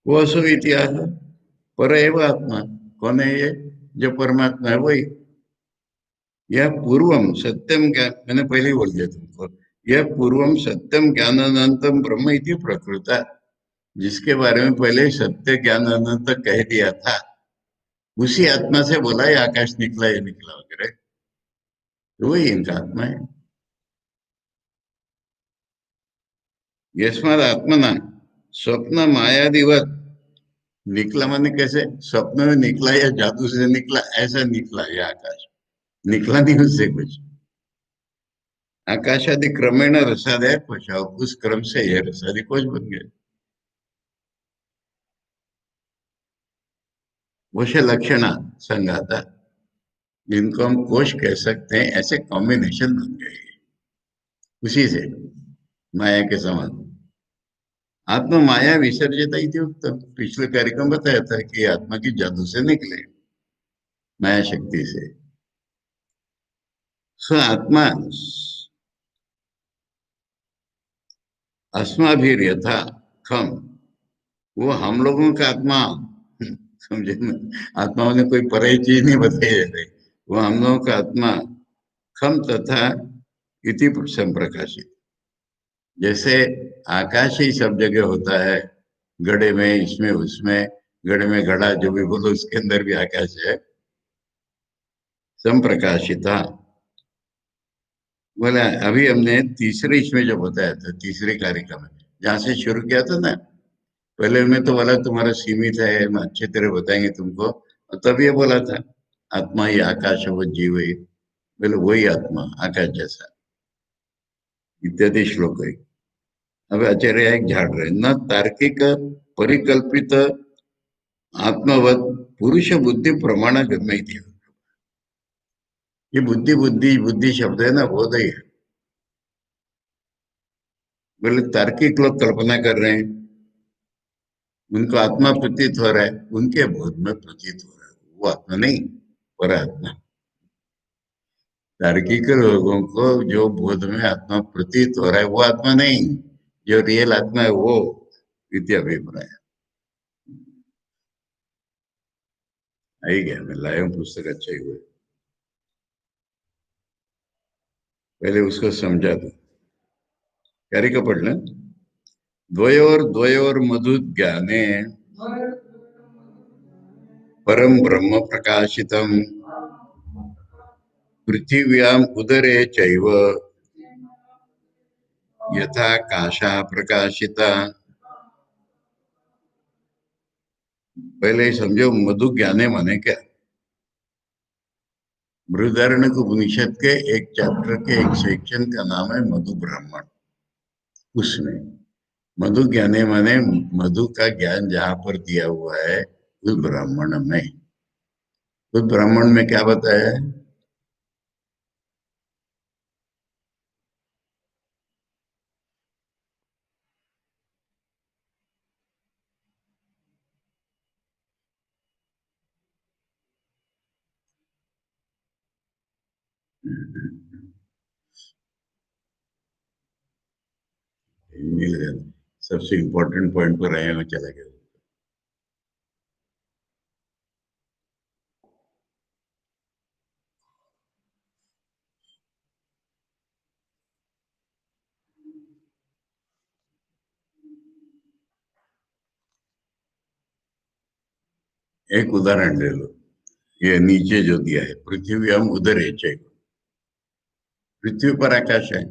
वो असो इतिहास पर एव आत्मा, कौन है ये? जो परमात्मा है वही। यह पूर्वम सत्यम ज्ञान, मैंने पहले ही बोल दिया तुमको, यह पूर्वम सत्यम ज्ञानानंतम ब्रह्म इति प्रकृता, जिसके बारे में पहले सत्य ज्ञान अनंत कह दिया था, उसी आत्मा से बोला ये आकाश निकला, ये निकला वगैरह, तो वही इनका आत्मा है। यस्माद आत्मना स्वप्न मायादिवत, निकला माने कैसे? स्वप्न में निकला या जादू से निकला, ऐसा निकला ये आकाश, निकला नहीं उससे कुछ। आकाशादि क्रमेण रसादय कोशाओ, उस क्रम से यह रसादि कोश बन गए। कोश लक्षणा संघाता, जिनको हम कोश कह सकते हैं, ऐसे कॉम्बिनेशन बन गए उसी से, माया के समान। आत्मा माया विसर्जित ही थी उत्तम, पिछले कार्यक्रम बताया था कि आत्मा की जादू से निकले, माया शक्ति से। सो आत्मा अस्माभिर यथा खम, वो हम लोगों का आत्मा, समझे ना, आत्माओं ने कोई पराई चीज नहीं बताई है भाई। वो हम लोगों का आत्मा खम तथा इति संप्रकाशित, जैसे आकाश ही सब जगह होता है, घड़े में, इसमें उसमें, घड़े में घड़ा, जो भी बोलो, उसके अंदर भी आकाश है, संप्रकाशिता। बोला अभी हमने तीसरे इसमें जो बताया था, तीसरे कार्यक्रम में जहां से शुरू किया था ना, पहले में तो बोला तुम्हारा सीमित है, हम अच्छी तरह बताएंगे तुमको, और तब ये बोला था आत्मा ही आकाश है, वो जीव है, बोले वही आत्मा आकाश जैसा, इत्यादि श्लोक है। अब आचार्य एक झाड़ रहे, न तार्किक परिकल्पित आत्मवत पुरुष बुद्धि प्रमाण गम्य थी। ये बुद्धि बुद्धि बुद्धि शब्द है ना, बोध ही है। बोले तार्किक लोग कल्पना कर रहे हैं, उनको आत्मा प्रतीत हो रहा है, उनके बोध में प्रतीत हो रहा है, वो आत्मा नहीं, पर आत्मा। तार्किक लोगों को जो बोध में आत्मा प्रतीत हो रहा है, वो आत्मा नहीं, जो रियल आत्मा है वो इति अभिप्राय। आई गया, मैं लाया हूं पुस्तक, अच्छा ही हुआ, पहले उसको समझा दो। कार्य का पढ़ना, द्वयोर मधु ज्ञाने परम ब्रह्म प्रकाशितम पृथिव्याम उदरे चैव यथा काशा प्रकाशिता। पहले ही समझो मधु ज्ञाने माने क्या। बृहदारण्यक उपनिषद के एक चैप्टर के एक सेक्शन का नाम है मधु ब्राह्मण। उसमें मधु ज्ञाने माने मधु का ज्ञान जहां पर दिया हुआ है उस ब्राह्मण में। उस ब्राह्मण में क्या बताया है? मिल गया, सबसे इंपॉर्टेंट पॉइंट पर आए हुए चला गया। एक उदाहरण ले लो, ये नीचे जो दिया है, पृथ्वी हम उधर है चेक, पृथ्वी पर आकाश है,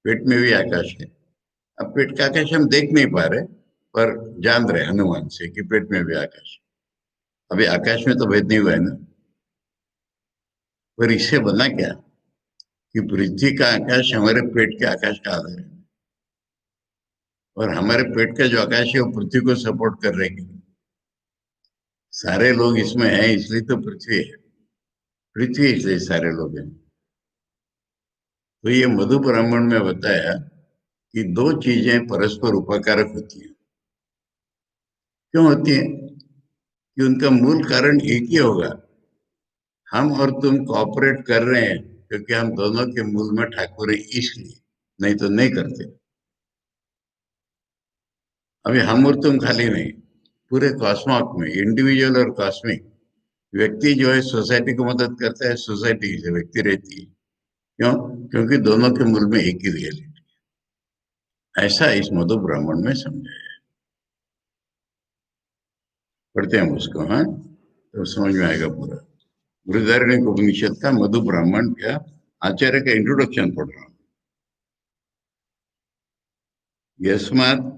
पेट में भी आकाश है। अब पेट का आकाश हम देख नहीं पा रहे, पर जान रहे अनुमान से कि पेट में भी आकाश है। अभी आकाश में तो भेद नहीं हुआ है ना, पर इससे बना क्या कि पृथ्वी का आकाश हमारे पेट के आकाश का आधार है, और हमारे पेट का जो आकाश है वो पृथ्वी को सपोर्ट कर रहे हैं। सारे लोग इसमें हैं इसलिए तो पृथ्वी है, पृथ्वी इसलिए सारे लोग हैं। तो ये मधु ब्राह्मण में बताया कि दो चीजें परस्पर उपकारक होती हैं। क्यों होती हैं? कि उनका मूल कारण एक ही होगा, हम और तुम कॉपरेट कर रहे हैं क्योंकि हम दोनों के मूल में ठाकुर है, इसलिए, नहीं तो नहीं करते। अभी हम और तुम खाली नहीं, पूरे कॉस्मॉस में इंडिविजुअल और कॉस्मिक, व्यक्ति जो है सोसाइटी को मदद करता है, सोसाइटी से व्यक्ति रहती है। क्यों? क्योंकि दोनों के मूल में एक ही रियलिटी। ऐसा इस मधु ब्राह्मण में समझा है। पढ़ते हैं उसको, हाँ, तो समझ में आएगा पूरा। बृहदारण्यक उपनिषद का मधु ब्राह्मण का आचार्य का इंट्रोडक्शन पढ़ रहा हूँ। यस्मात्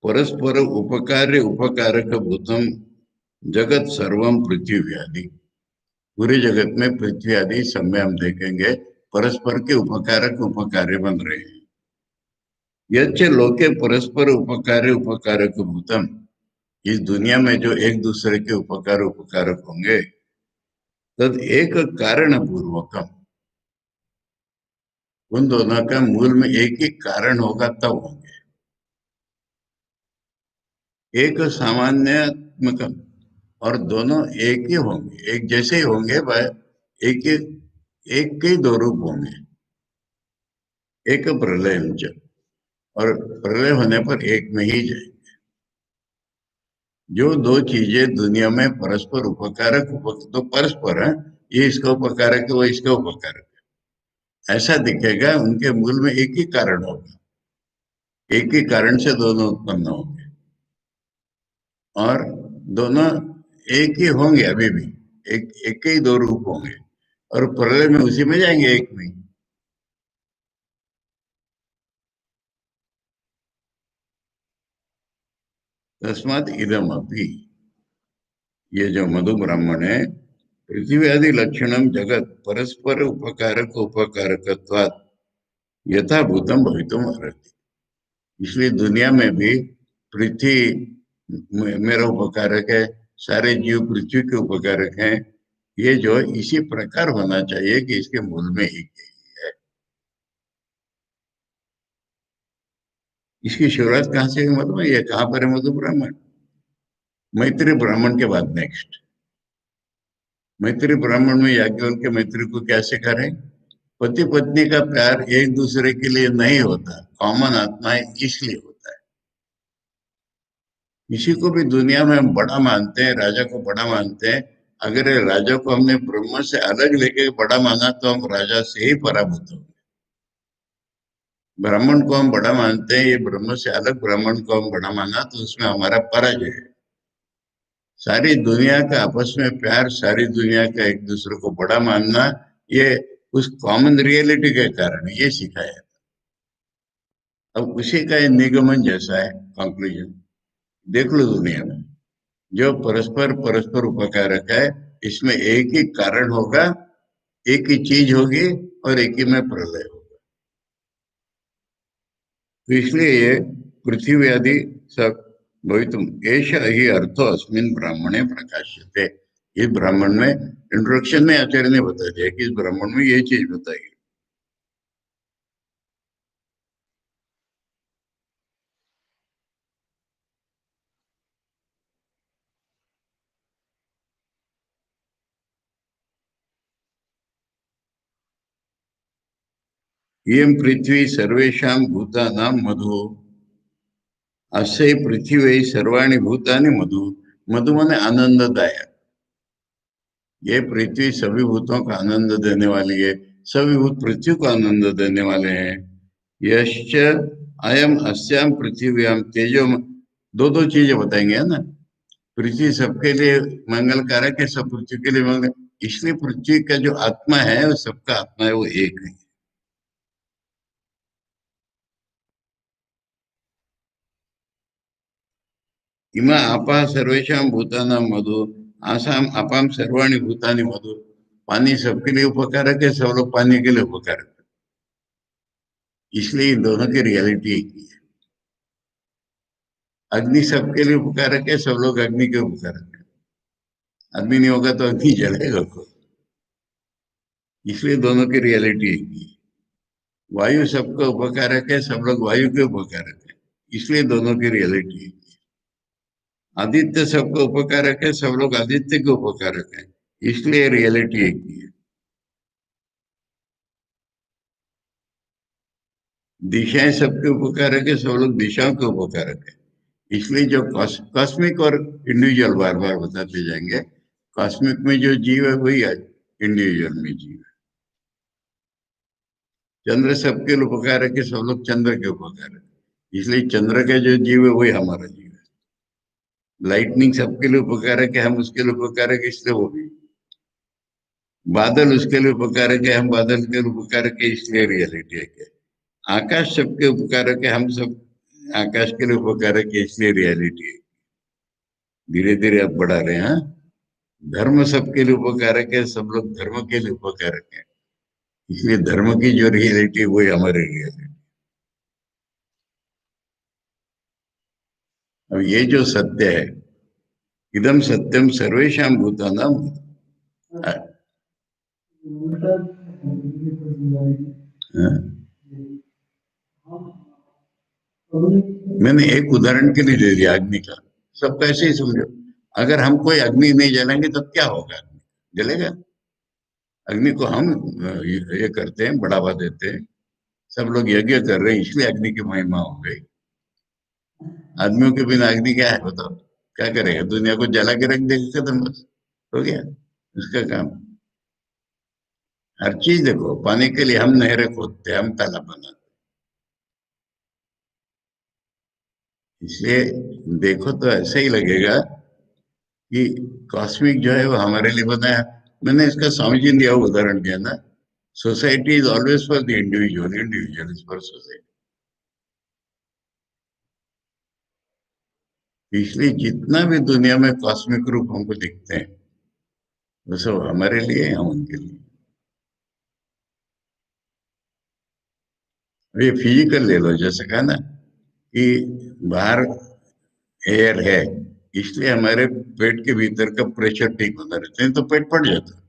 परस्पर उपकार्य उपकारक भूतम जगत सर्वम पृथ्वी आदि, पूरे जगत में पृथ्वी आदि सब में हम देखेंगे परस्पर के उपकारक उपकार्य बन रहे हैं। यच्च लोके परस्पर उपकार्य उपकारक भूतम, इस दुनिया में जो एक दूसरे के उपकार उपकारक होंगे, तद एक कारण पूर्वकम, उन दोनों का मूल में एक ही कारण होगा तब होंगे। एक सामान्यात्मकम, और दोनों एक ही होंगे, एक जैसे ही होंगे, वह एक ही, एक के ही दो रूप होंगे। एक प्रलय, और प्रलय होने पर एक में ही जाएंगे। जो दो चीजें दुनिया में परस्पर उपकारक तो परस्पर है, ये इसका उपकारक है, वो इसका उपकारक है, ऐसा दिखेगा, उनके मूल में एक ही कारण होगा, एक ही कारण से दोनों उत्पन्न होंगे, और दोनों एक ही होंगे अभी भी, एक एक के ही दो रूप होंगे, और प्रलय में उसी में जाएंगे, एक में। तस्मात इदम अपि, ये जो मधु ब्राह्मण है, पृथ्वी आदि लक्षणम जगत परस्पर उपकारक उपकारकत्वात् यथाभूतम भवितुम अर्हति। इसलिए दुनिया में भी पृथ्वी मेरा उपकारक है, सारे जीव पृथ्वी के उपकारक हैं, ये जो इसी प्रकार होना चाहिए कि इसके मूल में एक ही है। इसकी शुरुआत कहाँ से हुई मतलब, ये कहाँ पर है मधु ब्राह्मण? मैत्री ब्राह्मण के बाद नेक्स्ट। मैत्री ब्राह्मण में याज्ञवल्क्य मैत्री को क्या सिखा रहे? पति पत्नी का प्यार एक दूसरे के लिए नहीं होता, कॉमन आत्मा है इसलिए होता है। किसी को भी दुनिया में हम बड़ा मानते हैं, राजा को बड़ा मानते हैं, अगर ये राजा को हमने ब्रह्म से अलग लेके बड़ा माना तो हम राजा से ही पराभूत होंगे। ब्राह्मण को हम बड़ा मानते हैं, ये ब्रह्म से अलग ब्राह्मण को हम बड़ा माना तो उसमें हमारा पराजय है। सारी दुनिया का आपस में प्यार, सारी दुनिया का एक दूसरे को बड़ा मानना, ये उस कॉमन रियलिटी के कारण ये सिखाया। अब उसी का ये निगमन जैसा है, कंक्लूजन। देख लो दुनिया में जो परस्पर परस्पर उपकारक है, इसमें एक ही कारण होगा, एक ही चीज होगी, और एक ही में प्रलय होगा। तो इसलिए ये पृथ्वी आदि सब भवितुम एष ही अर्थो अस्मिन ब्राह्मणे प्रकाश्यते। इस ब्राह्मण में इंट्रोडक्शन में आचार्य ने बता दिया कि इस ब्राह्मण में ये चीज बताई। इयं पृथ्वी सर्वेषां भूतानां मधु, अस्य पृथ्वी सर्वाणि भूतानि मधु, मधु माने आनंददायक। ये पृथ्वी सभी भूतों का आनंद देने वाली है, सभी भूत पृथ्वी को आनंद देने वाले हैं। यश्च अयम अस्याम पृथ्व्याम तेजो, दो दो चीजें बताएंगे, है ना। पृथ्वी सबके लिए मंगलकारक है, सब पृथ्वी के लिए मंगल, इसलिए पृथ्वी का जो आत्मा है वो सबका आत्मा है, वो एक है। इमा आपा सर्वेशा भूतानां मधु, आसाम अपाम सर्वाणी भूतानि मधु। पानी सबके लिए उपकारक है, सब लोग पानी के लिए उपकारक है, इसलिए इन दोनों की रियलिटी एक ही है। अग्नि सबके लिए उपकारक है, सब लोग अग्नि के उपकारक है, अग्नि नहीं होगा तो अग्नि जलेगा को, इसलिए दोनों की रियलिटी एक ही है। वायु सबका उपकारक है, सब लोग वायु के उपकारक है, इसलिए दोनों की रियलिटी एक ही है। आदित्य सबका उपकारक है, सब लोग आदित्य के उपकारक है, इसलिए रियलिटी एक ही है। दिशाएं सबके उपकारक है, सब लोग दिशाओं के उपकारक है, इसलिए जो कॉस्मिक और इंडिविजुअल बार बार बताते जाएंगे, कॉस्मिक में जो जीव है वही इंडिविजुअल में जीव है। चंद्र सबके लिए उपकारक है, सब लोग चंद्र के उपकारक है, इसलिए चंद्र का जो जीव है वही हमारा जीव है। लाइटनिंग सबके लिए उपकारक है, हम उसके लिए उपकारक है, इसलिए वो भी। बादल उसके लिए उपकारक है, हम बादल के लिए उपकारक है, इसलिए रियलिटी है। आकाश सबके उपकारक है, हम सब आकाश के लिए उपकारक है, इसलिए रियलिटी है। धीरे धीरे आप बढ़ा रहे हैं, हाँ? धर्म सबके लिए उपकारक है, सब लोग धर्म के लिए उपकारक है, इसलिए धर्म की जो रियलिटी वही हमारी रियलिटी। अब ये जो सत्य है, इदम सत्यम सर्वेशा भूतानां। हाँ, उल्टा ये तो समझाएगी। हम मैंने एक उदाहरण के लिए दे दिया अग्नि का। सब कैसे ही समझो। अगर हम कोई अग्नि नहीं जलाएंगे तो क्या होगा? अग्नि जलेगा? अग्नि को हम ये करते हैं, बढ़ावा देते हैं। सब लोग यज्ञ कर रहे हैं, इसलिए अग्नि की महिमा हो गई। आदमियों के बिना अग्नि क्या है बताओ? क्या करेगा? दुनिया को जला के रख देगा, खत्म, बस हो गया उसका काम। हर चीज देखो, पानी के लिए हम नहरें खोदते हैं, हम तालाब बनाते हैं। इसलिए देखो तो ऐसा ही लगेगा कि कॉस्मिक जो है वो हमारे लिए बना है। मैंने इसका स्वामी जी ने दिया हुआ उदाहरण दिया ना, society is always for the individual, individual is for society. इसलिए जितना भी दुनिया में कॉस्मिक रूप हमको दिखते हैं, वो सब हमारे लिए, हम उनके लिए। ये फिजिकल ले लो, जैसे कहा ना कि बाहर एयर है, इसलिए हमारे पेट के भीतर का प्रेशर ठीक होता रहता है, तो पेट फट जाता।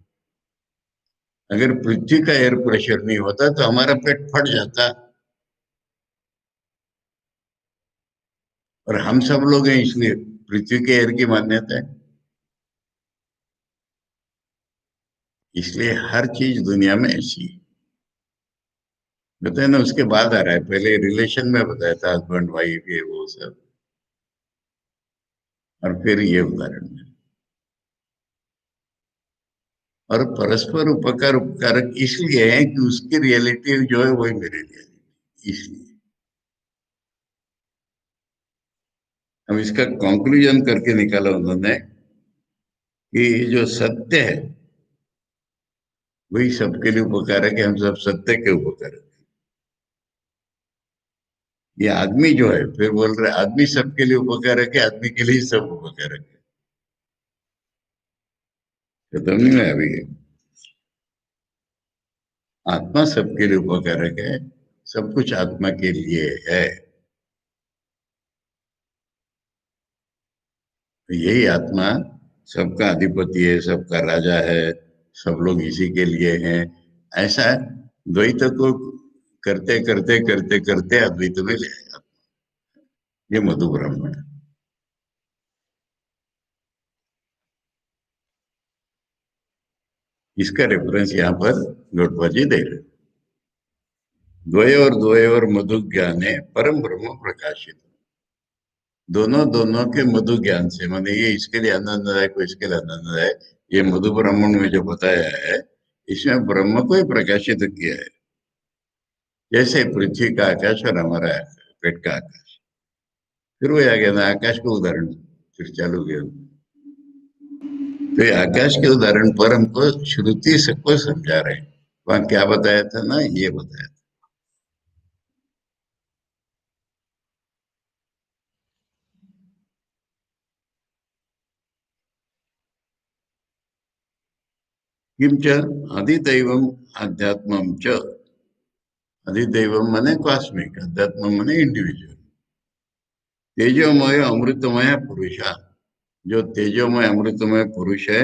अगर पृथ्वी का एयर प्रेशर नहीं होता तो हमारा पेट फट जाता। और हम सब लोग हैं, इसलिए पृथ्वी के एयर की मान्यता है। इसलिए हर चीज दुनिया में ऐसी है। बताए ना, उसके बाद आ रहा है, पहले रिलेशन में बताया था, हस्बैंड वाइफ ये वो सब, और फिर ये उदाहरण है। और परस्पर उपकार उपकारक इसलिए है कि उसकी रियलिटी जो है वही मेरी रियलिटी, इसलिए। हम इसका कंक्लूजन करके निकाला उन्होंने कि जो सत्य है वही सबके लिए उपकारक है, हम सब सत्य के उपकारक। ये आदमी जो है, फिर बोल रहे आदमी सबके लिए उपकारक है, आदमी के लिए सब उपकारक है। खत्म नहीं है अभी। आत्मा सबके लिए उपकारक है, सब कुछ आत्मा के लिए है। तो यही आत्मा सबका अधिपति है, सबका राजा है, सब लोग इसी के लिए हैं। ऐसा द्वैत को करते करते करते करते अद्वैत में ले आया। ये मधु ब्राह्मण है। इसका रेफरेंस यहाँ पर लोटवा जी दे रहे। द्वयोर मधु ज्ञाने परम ब्रह्म प्रकाशित। दोनों दोनों के मधु ज्ञान से, माने ये इसके लिए आनंददायक, इसके लिए आनंददायक, ये मधु ब्राह्मण में जो बताया है, इसमें ब्रह्म को ही प्रकाशित किया है। जैसे पृथ्वी का आकाश और हमारा पेट का आकाश। फिर वो आ गया ना आकाश का उदाहरण, फिर चालू किया। तो ये आकाश के उदाहरण पर हमको श्रुति सबको समझा रहे हैं। वहां क्या बताया था ना, ये बताया था। किंच अधिदैवम अध्यात्मम च। अधिदैवम माने कॉस्मिक, अध्यात्म माने इंडिविजुअल। तेजोमय अमृतमय पुरुष, जो तेजोमय अमृतमय पुरुष है,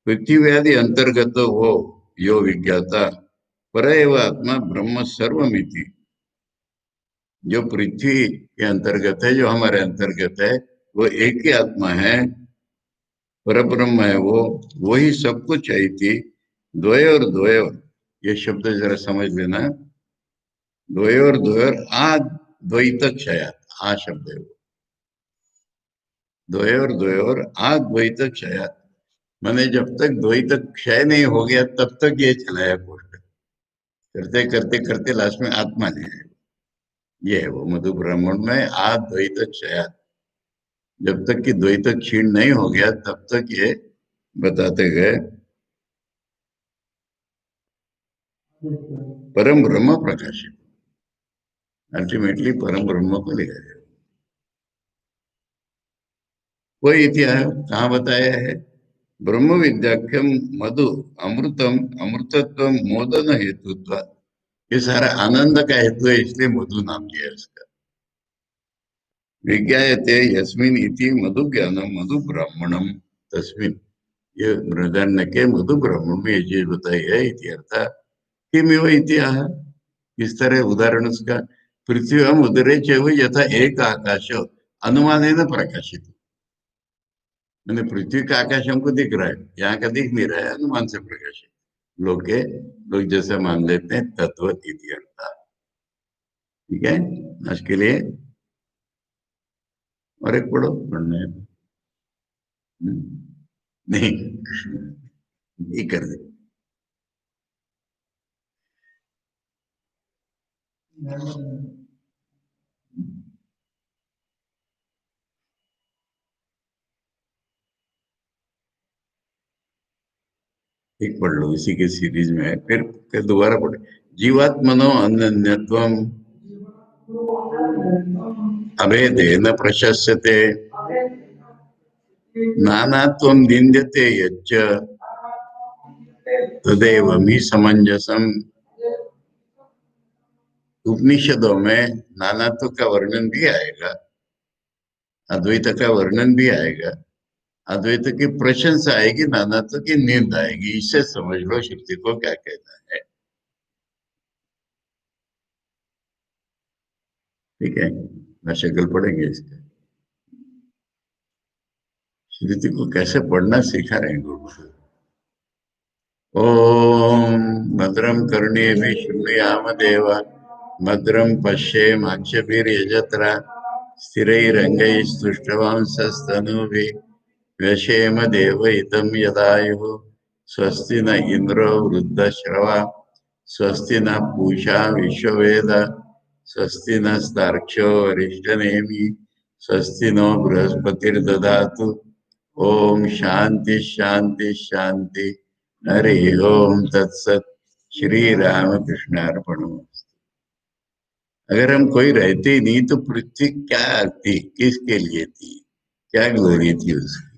पृथ्वी आदि अंतर्गत हो, यो विज्ञाता पर एव आत्मा ब्रह्म सर्वमिति। जो पृथ्वी के अंतर्गत है, जो हमारे अंतर्गत है, वो एक ही आत्मा है, पर ब्रह्म है वो, वही सब कुछ है थी। द्वयोर, ये शब्द जरा समझ लेना। द्वयोर आ द्वैत क्षया, आ शब्द है वो। द्वयोर आ द्वैत क्षया, मैंने जब तक द्वैत क्षय नहीं हो गया तब तक ये चलाया पोस्टर, करते करते करते लास्ट में आत्मा ले आए। ये है वो मधु ब्राह्मण में आ द्वैत क्षया। जब तक कि द्वैत क्षीण नहीं हो गया तब तक ये बताते गए। परम ब्रह्म प्रकाशित, अल्टीमेटली परम ब्रह्म को ले गए। कोई इतिहास कहाँ बताया है? ब्रह्म विद्याख्यम मधु अमृतम अमृतत्व मोदन हेतुत्व, ये सारा आनंद का हेतु है, इसलिए मधु नाम दिया उसका। विज्ञायते यस्मिन इति मधु ज्ञानम मधु ब्राह्मणम तस्मिन, ये बृहदारण्य के मधु ब्राह्मण में ये चीज बताई है। इति अर्थ किमिव इति आह, इस तरह उदाहरण उसका, पृथ्वी हम उदरे चैव यथा एक आकाश अनुमानेन प्रकाशित, मैंने पृथ्वी का आकाश हमको दिख रहा है, यहाँ का दिख नहीं रहा है, अनुमान से प्रकाशित। लोग जैसे मान लेते हैं तत्व इति अर्थ। ठीक है, आज के लिए और एक पढ़ो, पढ़ना है। नहीं, नहीं कर दे। एक पढ़ लो, इसी के सीरीज में है, फिर दोबारा पढ़ो। जीवात्मनो अनन्यत्वम अभेदेन प्रशस्यते, नानात्वं निंद्यते यच्च तदेवं हि समंजसम। उपनिषदों में नानात्व का वर्णन भी आएगा, अद्वैत का वर्णन भी आएगा, अद्वैत की प्रशंसा आएगी, नानात्व की नींद आएगी। इससे समझ लो श्रुति को क्या कहना है। ठीक है, भाष्य कल पढ़ेंगे इसका। श्रुति को कैसे पढ़ना सिखा रहे हैं गुरु। ओम भद्रम कर्णेभिः शृणुयाम देवा, भद्रम पश्येमाक्षभिर्यजत्रा, स्थिरैरङ्गैस्तुष्टवांसस्तनूभिः व्यशेम देवहितं यदायुः। स्वस्ति न इंद्रो वृद्धश्रवा, स्वस्ति न पूषा विश्ववेद, स्वस्ति नस्तार्क्ष्यो अरिष्टनेमि, स्वस्ति नो बृहस्पतिर्दधातु। ओम शांति शांति शांति। हरि ओम तत्सत। श्री रामकृष्ण अर्पणमस्तु। अगर हम कोई रहते ही नहीं तो पृथ्वी क्या थी, किसके लिए थी, क्या ग्लोरी थी उसकी।